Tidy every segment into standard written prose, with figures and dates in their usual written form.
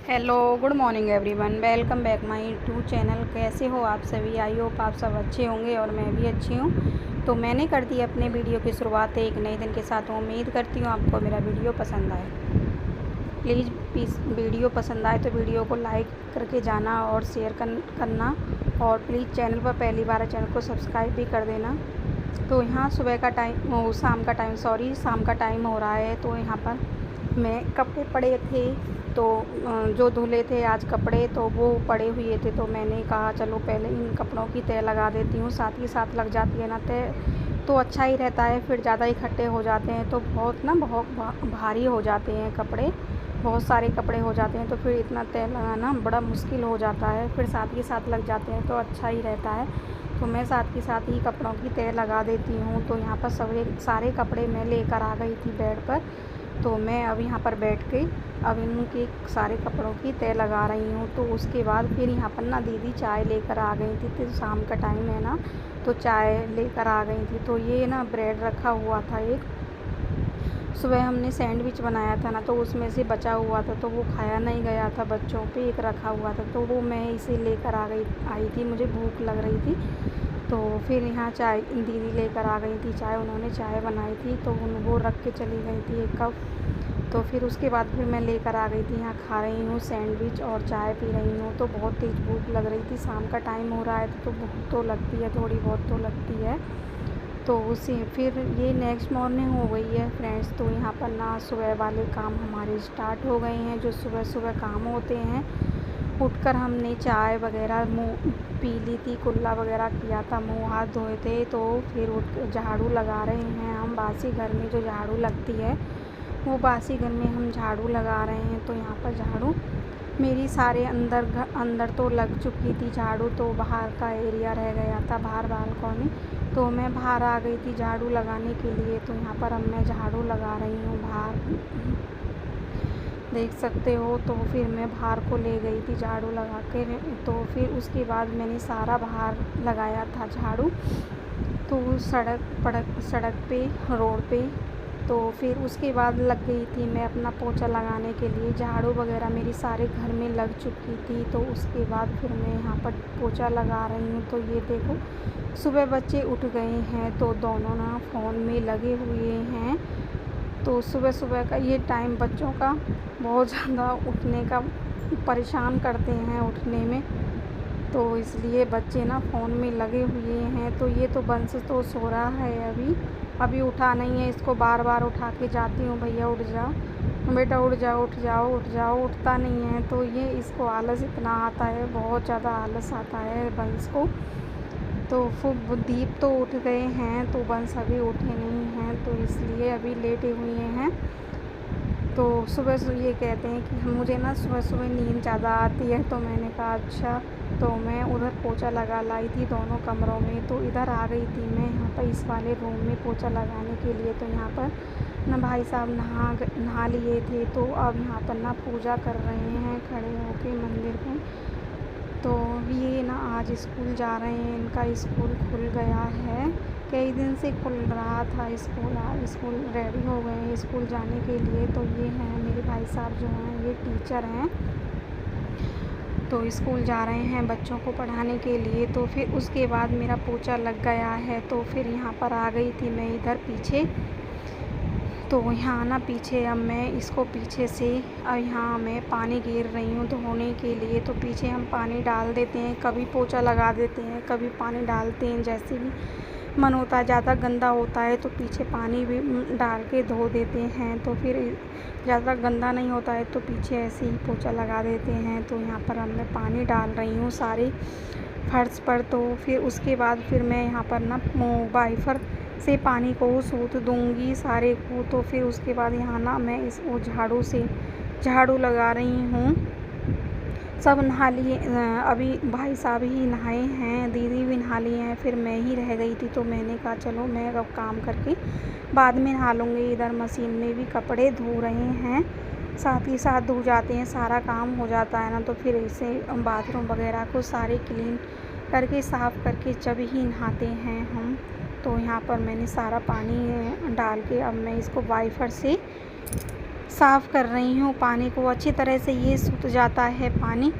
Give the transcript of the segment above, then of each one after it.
Hello good morning everyone, welcome back my YouTube channel. कैसे हो आप सभी? आई होप आप सब अच्छे होंगे और मैं भी अच्छी हूँ। तो मैंने कर दी अपने वीडियो की शुरुआत एक नए दिन के साथ। उम्मीद करती हूँ आपको मेरा वीडियो पसंद आए। प्लीज़ वीडियो पसंद आए तो वीडियो को लाइक करके जाना और शेयर करना, और प्लीज़ चैनल पर पहली बार चैनल को सब्सक्राइब भी कर देना। तो यहाँ सुबह का टाइम, शाम का टाइम हो रहा है। तो यहाँ पर मैं कपड़े पड़े थे, तो जो धुले थे आज कपड़े, तो वो पड़े हुए थे। तो मैंने कहा चलो पहले इन कपड़ों की तह लगा देती हूँ, साथ ही साथ लग जाती है ना तह तो अच्छा ही रहता है। फिर ज़्यादा इकट्ठे हो जाते हैं तो बहुत भारी हो जाते हैं कपड़े, बहुत सारे कपड़े हो जाते हैं, तो फिर इतना तह लगाना बड़ा मुश्किल हो जाता है। फिर साथ ही साथ लग जाते हैं तो अच्छा ही रहता है। तो मैं साथ के साथ ही कपड़ों की तह लगा देती हूँ। तो यहाँ पर सारे कपड़े मैं लेकर आ गई थी बेड पर। तो मैं अब यहाँ पर बैठ के अब इनके सारे कपड़ों की तह लगा रही हूँ। तो उसके बाद फिर यहाँ पर ना दीदी चाय लेकर आ गई थी। तो शाम का टाइम है ना, तो चाय लेकर आ गई थी। तो ये ना ब्रेड रखा हुआ था एक, सुबह हमने सैंडविच बनाया था ना, तो उसमें से बचा हुआ था, तो वो खाया नहीं गया था बच्चों पे, एक रखा हुआ था, तो वो मैं इसे लेकर आई थी। मुझे भूख लग रही थी। तो फिर यहाँ चाय दीदी लेकर आ गई थी, चाय उन्होंने चाय बनाई थी, तो वो रख के चली गई थी एक कप। तो फिर उसके बाद फिर मैं लेकर आ गई थी, यहाँ खा रही हूँ सैंडविच और चाय पी रही हूँ। तो बहुत तेज़ भूख लग रही थी, शाम का टाइम हो रहा है तो भूख तो लगती है, थोड़ी बहुत तो लगती है। तो उसी फिर ये नेक्स्ट मॉर्निंग हो गई है फ्रेंड्स। तो यहाँ पर ना सुबह वाले काम हमारे स्टार्ट हो गए हैं, जो सुबह सुबह काम होते हैं। उठकर हमने चाय वगैरह मुँह पी ली थी, कुल्ला वगैरह किया था, मुँह हाथ धोए थे। तो फिर उठ झाड़ू लगा रहे हैं हम। बासी घर में जो झाड़ू लगती है वो बासी घर में हम झाड़ू लगा रहे हैं। तो यहाँ पर झाड़ू मेरी सारे अंदर तो लग चुकी थी झाड़ू, तो बाहर का एरिया रह गया था, बाहर बालकनी। तो मैं बाहर आ गई थी झाड़ू लगाने के लिए। तो यहाँ पर अब मैं झाड़ू लगा रही हूँ बाहर, देख सकते हो। तो फिर मैं बाहर को ले गई थी झाड़ू लगा के। तो फिर उसके बाद मैंने सारा बाहर लगाया था झाड़ू, तो सड़क पे, रोड पे। तो फिर उसके बाद लग गई थी मैं अपना पोछा लगाने के लिए। झाड़ू वगैरह मेरी सारे घर में लग चुकी थी। तो उसके बाद फिर मैं यहाँ पर पोछा लगा रही हूँ। तो ये देखो सुबह बच्चे उठ गए हैं, तो दोनों ना फ़ोन में लगे हुए हैं। तो सुबह सुबह का ये टाइम बच्चों का बहुत ज़्यादा उठने का परेशान करते हैं उठने में, तो इसलिए बच्चे ना फ़ोन में लगे हुए हैं। तो ये तो बंस तो सो रहा है, अभी उठा नहीं है, इसको बार बार उठा के जाती हूँ, भैया उठ जाओ बेटा, उठ जाओ उठ जाओ उठ जाओ, उठता नहीं है। तो ये इसको आलस इतना आता है, बहुत ज़्यादा आलस आता है बंस को। तो फिर दीप तो उठ गए हैं, तो बंस अभी उठे नहीं हैं, तो इसलिए अभी लेटे हुए हैं। तो सुबह ये कहते हैं कि मुझे ना सुबह सुबह नींद ज़्यादा आती है। तो मैंने कहा अच्छा। तो मैं उधर पोछा लगा लाई थी दोनों कमरों में। तो इधर आ गई थी मैं यहाँ पर इस वाले रूम में पोछा लगाने के लिए। तो यहाँ पर ना भाई साहब नहा लिए थे, तो अब यहाँ पर ना पूजा कर रहे हैं खड़े होके मंदिर में। तो ये ना आज स्कूल जा रहे हैं, इनका स्कूल खुल गया है, कई दिन से खुल रहा था स्कूल। आज स्कूल रेडी हो गए हैं स्कूल जाने के लिए। तो ये हैं मेरे भाई साहब जो हैं, ये टीचर हैं, तो स्कूल जा रहे हैं बच्चों को पढ़ाने के लिए। तो फिर उसके बाद मेरा पोछा लग गया है। तो फिर यहाँ पर आ गई थी मैं इधर पीछे। तो यहाँ ना पीछे अब मैं इसको पीछे से अब यहाँ मैं पानी गिर रही हूँ धोने के लिए। तो पीछे हम पानी डाल देते हैं, कभी पोछा लगा देते हैं, कभी पानी डालते हैं, जैसे भी मन होता है। ज़्यादा गंदा होता है तो पीछे पानी भी डाल के धो देते हैं। तो फिर ज़्यादा गंदा नहीं होता है तो पीछे ऐसे ही पोछा लगा देते हैं। तो यहाँ पर अब मैं पानी डाल रही हूँ सारे फर्श पर। तो फिर उसके बाद फिर मैं यहाँ पर ना वाइपर से पानी को सूत दूँगी सारे को। तो फिर उसके बाद यहाँ ना मैं वो झाड़ू से झाड़ू लगा रही हूँ। सब नहा लिए, अभी भाई साहब ही नहाए हैं, दीदी भी नहा लिए हैं, फिर मैं ही रह गई थी। तो मैंने कहा चलो मैं अब काम करके बाद में नहा लूँगी। इधर मशीन में भी कपड़े धो रहे हैं, साथ ही साथ धो जाते हैं, सारा काम हो जाता है ना। तो फिर इसे बाथरूम वगैरह को सारे क्लीन करके साफ़ करके जब ही नहाते हैं हम। तो यहाँ पर मैंने सारा पानी डाल के अब मैं इसको वाइपर से साफ़ कर रही हूँ पानी को। अच्छी तरह से ये सूख जाता है पानी,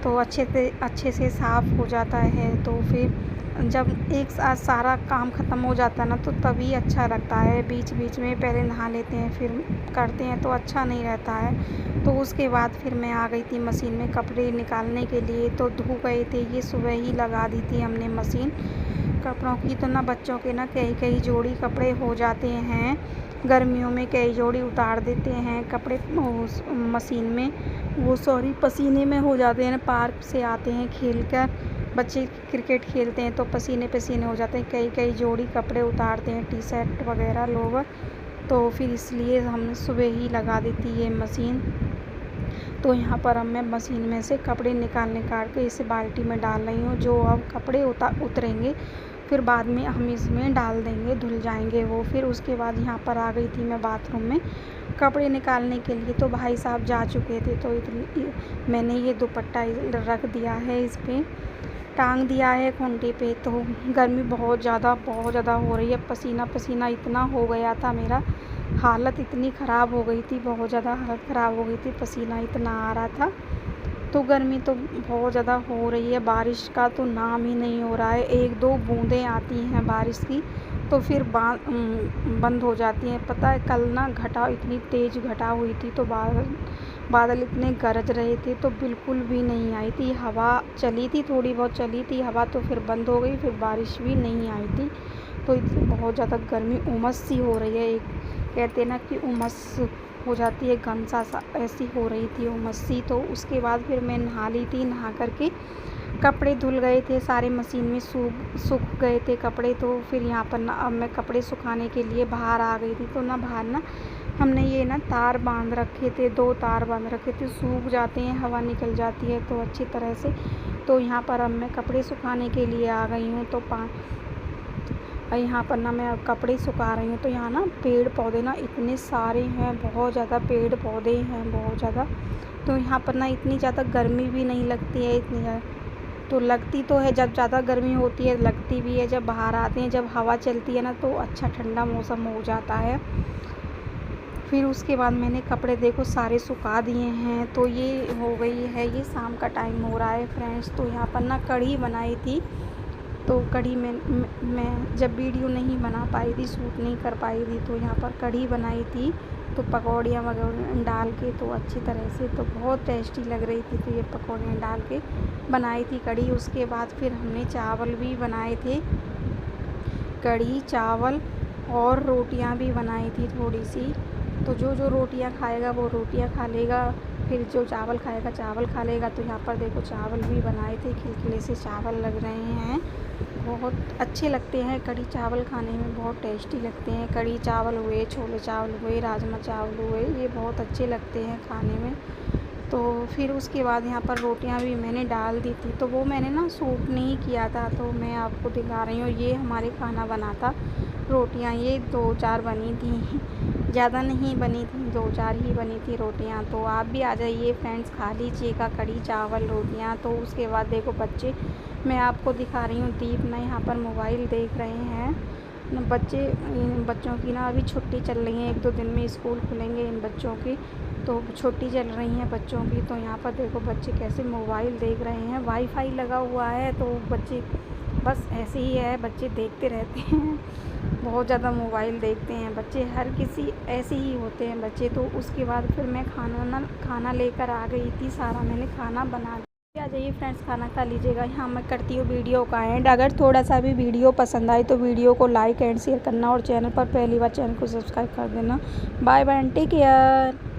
तो अच्छे से साफ़ हो जाता है। तो फिर जब एक साथ सारा काम ख़त्म हो जाता है ना, तो तभी अच्छा लगता है। बीच बीच में पहले नहा लेते हैं फिर करते हैं तो अच्छा नहीं रहता है। तो उसके बाद फिर मैं आ गई थी मशीन में कपड़े निकालने के लिए। तो धो गए थे, ये सुबह ही लगा दी थी हमने मशीन कपड़ों की। तो ना बच्चों के ना कई जोड़ी कपड़े हो जाते हैं गर्मियों में, कई जोड़ी उतार देते हैं कपड़े उस मशीन में, वो सॉरी पसीने में हो जाते हैं ना। पार्क से आते हैं खेल कर, बच्चे क्रिकेट खेलते हैं तो पसीने पसीने हो जाते हैं, कई जोड़ी कपड़े उतारते हैं, टी शर्ट वगैरह लोवर। तो फिर इसलिए हमने सुबह ही लगा दी थी ये मशीन। तो यहाँ पर अब मैं मशीन में से कपड़े निकाल के इसे बाल्टी में डाल रही हूँ। जो अब कपड़े उतरेंगे फिर बाद में हम इसमें डाल देंगे, धुल जाएंगे वो। फिर उसके बाद यहाँ पर आ गई थी मैं बाथरूम में कपड़े निकालने के लिए। तो भाई साहब जा चुके थे, तो मैंने ये दुपट्टा रख दिया है, इस पर टांग दिया है खूंटे पे। तो गर्मी बहुत ज़्यादा हो रही है, पसीना पसीना इतना हो गया था, मेरा हालत इतनी ख़राब हो गई थी, बहुत ज़्यादा हालत ख़राब हो गई थी, पसीना इतना आ रहा था। तो गर्मी तो बहुत ज़्यादा हो रही है, बारिश का तो नाम ही नहीं हो रहा है। एक दो बूंदें आती हैं बारिश की तो फिर बंद हो जाती हैं। पता है कल ना घटा इतनी तेज़ घटा हुई थी, तो बादल इतने गरज रहे थे, तो बिल्कुल भी नहीं आई थी। हवा चली थी, थोड़ी बहुत चली थी हवा, तो फिर बंद हो गई, फिर बारिश भी नहीं आई थी। तो बहुत ज़्यादा गर्मी उमस सी हो रही है, एक कहते ना कि उमस हो जाती है, गमसा सा ऐसी हो रही थी उमस सी। तो उसके बाद फिर मैं नहा ली थी, नहा करके कपड़े धुल गए थे सारे, मशीन में सूख गए थे कपड़े। तो फिर यहाँ पर ना अब मैं कपड़े सुखाने के लिए बाहर आ गई थी। तो ना बाहर ना हमने ये ना तार बांध रखे थे, 2 तार बांध रखे थे, सूख जाते हैं, हवा निकल जाती है तो अच्छी तरह से। तो यहाँ पर अब मैं कपड़े सुखाने के लिए आ गई हूँ। तो यहाँ पर ना मैं अब कपड़े सुखा रही हूँ। तो यहाँ ना पेड़ पौधे ना इतने सारे हैं, बहुत ज़्यादा पेड़ पौधे हैं, बहुत ज़्यादा। तो यहाँ पर ना इतनी ज़्यादा गर्मी भी नहीं लगती है, इतनी ज़्यादा तो लगती तो है जब ज़्यादा गर्मी होती है, लगती भी है जब बाहर आते हैं, जब हवा चलती है ना तो अच्छा ठंडा मौसम हो जाता है। फिर उसके बाद मैंने कपड़े देखो सारे सुखा दिए हैं। तो ये हो गई है, ये शाम का टाइम हो रहा है फ्रेंड्स। तो यहाँ पर ना कढ़ी बनाई थी, तो कढ़ी में मैं जब वीडियो नहीं बना पाई थी, शूट नहीं कर पाई थी, तो यहाँ पर कढ़ी बनाई थी। तो पकौड़ियाँ वगैरह डाल के तो अच्छी तरह से, तो बहुत टेस्टी लग रही थी। तो ये पकौड़ियाँ डाल के बनाई थी कढ़ी। उसके बाद फिर हमने चावल भी बनाए थे, कढ़ी चावल और रोटियां भी बनाई थी थोड़ी सी। तो जो रोटियां खाएगा वो रोटियां खा लेगा, फिर जो चावल खाएगा चावल खा लेगा। तो यहाँ पर देखो चावल भी बनाए थे, खिलखिले से चावल लग रहे हैं, बहुत अच्छे लगते हैं। कढ़ी चावल खाने में बहुत टेस्टी लगते हैं। कढ़ी चावल हुए, छोले चावल हुए, राजमा चावल हुए, ये बहुत अच्छे लगते हैं खाने में। तो फिर उसके बाद यहाँ पर रोटियाँ भी मैंने डाल दी थी। तो वो मैंने ना शूट नहीं किया था, तो मैं आपको दिखा रही हूँ। ये हमारे खाना बना था, रोटियाँ ये 2-4 बनी थी, ज़्यादा नहीं बनी थी, 2-4 ही बनी थी रोटियाँ। तो आप भी आ जाइए फ्रेंड्स, खा लीजिएगा कढ़ी चावल रोटियाँ। तो उसके बाद देखो बच्चे, मैं आपको दिखा रही हूँ, दीप ना यहाँ पर मोबाइल देख रहे हैं ना। बच्चों की ना अभी छुट्टी चल रही है, 1-2 दिन में स्कूल खुलेंगे इन बच्चों की, तो छुट्टी चल रही है बच्चों की। तो यहाँ पर देखो बच्चे कैसे मोबाइल देख रहे हैं, वाईफाई लगा हुआ है, तो बच्चे बस ऐसे ही है, बच्चे देखते रहते हैं, बहुत ज़्यादा मोबाइल देखते हैं बच्चे, हर किसी ऐसे ही होते हैं बच्चे। तो उसके बाद फिर मैं खाना लेकर आ गई थी, सारा मैंने खाना बना लिया। आ जाइए फ्रेंड्स, खाना खा लीजिएगा। यहाँ मैं करती हूँ वीडियो का एंड। अगर थोड़ा सा भी वीडियो पसंद आए तो वीडियो को लाइक एंड शेयर करना, और चैनल पर पहली बार चैनल को सब्सक्राइब कर देना। Bye bye and take care.